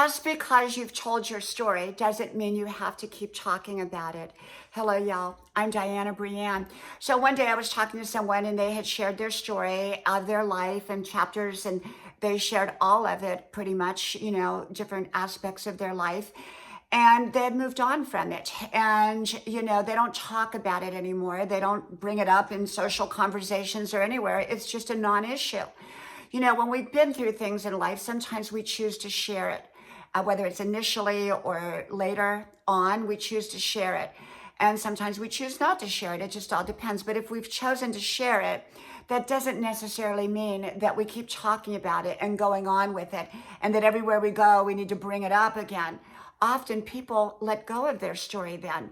Just because you've told your story doesn't mean you have to keep talking about it. Hello, y'all. I'm Dianna-Brianne. So one day I was talking to someone and they had shared their story of their life and chapters, and they shared all of it pretty much, different aspects of their life. And they had moved on from it. And, they don't talk about it anymore. They don't bring it up in social conversations or anywhere. It's just a non-issue. When we've been through things in life, sometimes we choose to share it. Whether it's initially or later on, we choose to share it. And sometimes we choose not to share it. It just all depends. But if we've chosen to share it, that doesn't necessarily mean that we keep talking about it and going on with it, and that everywhere we go, we need to bring it up again. Often people let go of their story then.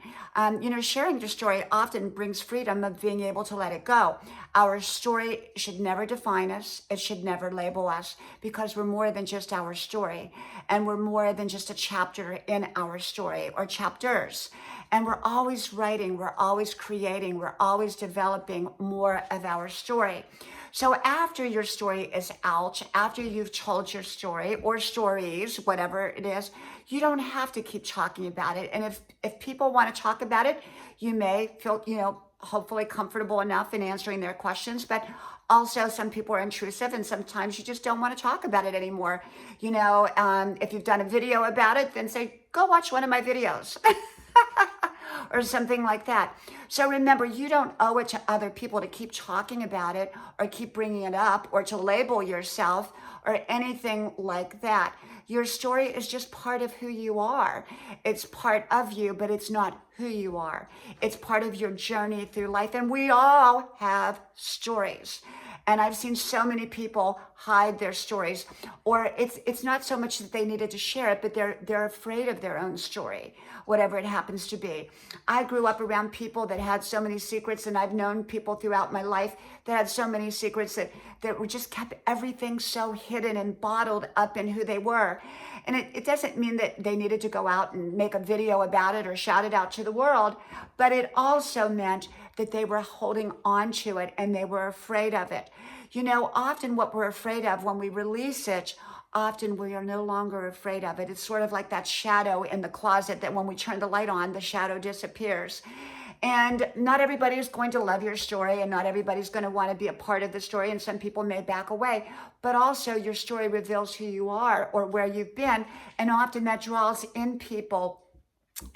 Sharing your story often brings freedom of being able to let it go. Our story should never define us. It should never label us, because we're more than just our story. And we're more than just a chapter in our story or chapters. And we're always writing, we're always creating, we're always developing more of our story. So after your story is out, after you've told your story or stories, whatever it is, you don't have to keep talking about it. And if people want to talk about it, you may feel, hopefully comfortable enough in answering their questions. But also some people are intrusive and sometimes you just don't want to talk about it anymore. If you've done a video about it, then say, go watch one of my videos. Or something like that. So remember, you don't owe it to other people to keep talking about it or keep bringing it up or to label yourself or anything like that. Your story is just part of who you are. It's part of you, but it's not who you are. It's part of your journey through life. And we all have stories. And I've seen so many people hide their stories, or it's not so much that they needed to share it, but they're afraid of their own story, whatever it happens to be. I grew up around people that had so many secrets, and I've known people throughout my life that had so many secrets that were just kept everything so hidden and bottled up in who they were. And it doesn't mean that they needed to go out and make a video about it or shout it out to the world, but it also meant that they were holding on to it and they were afraid of it. Often what we're afraid of when we release it, often we are no longer afraid of it. It's sort of like that shadow in the closet that when we turn the light on, the shadow disappears. And not everybody is going to love your story, and not everybody's going to want to be a part of the story, and some people may back away. But also your story reveals who you are or where you've been, and often that draws in people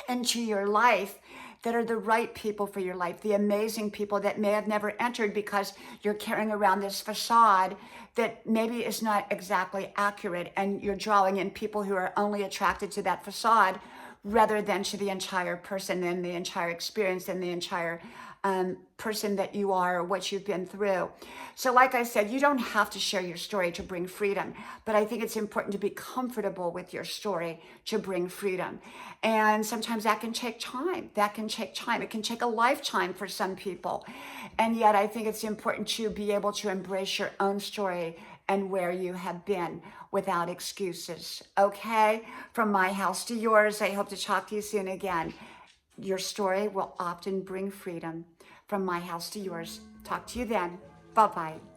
into your life that are the right people for your life, the amazing people that may have never entered because you're carrying around this facade that maybe is not exactly accurate, and you're drawing in people who are only attracted to that facade rather than to the entire person and the entire experience and the entire person that you are or what you've been through. So like I said, you don't have to share your story to bring freedom, but I think it's important to be comfortable with your story to bring freedom. And sometimes that can take time. It can take a lifetime for some people. And yet I think it's important to be able to embrace your own story and where you have been without excuses. Okay? From my house to yours, I hope to talk to you soon again. Your story will often bring freedom. From my house to yours. Talk to you then. Bye-bye.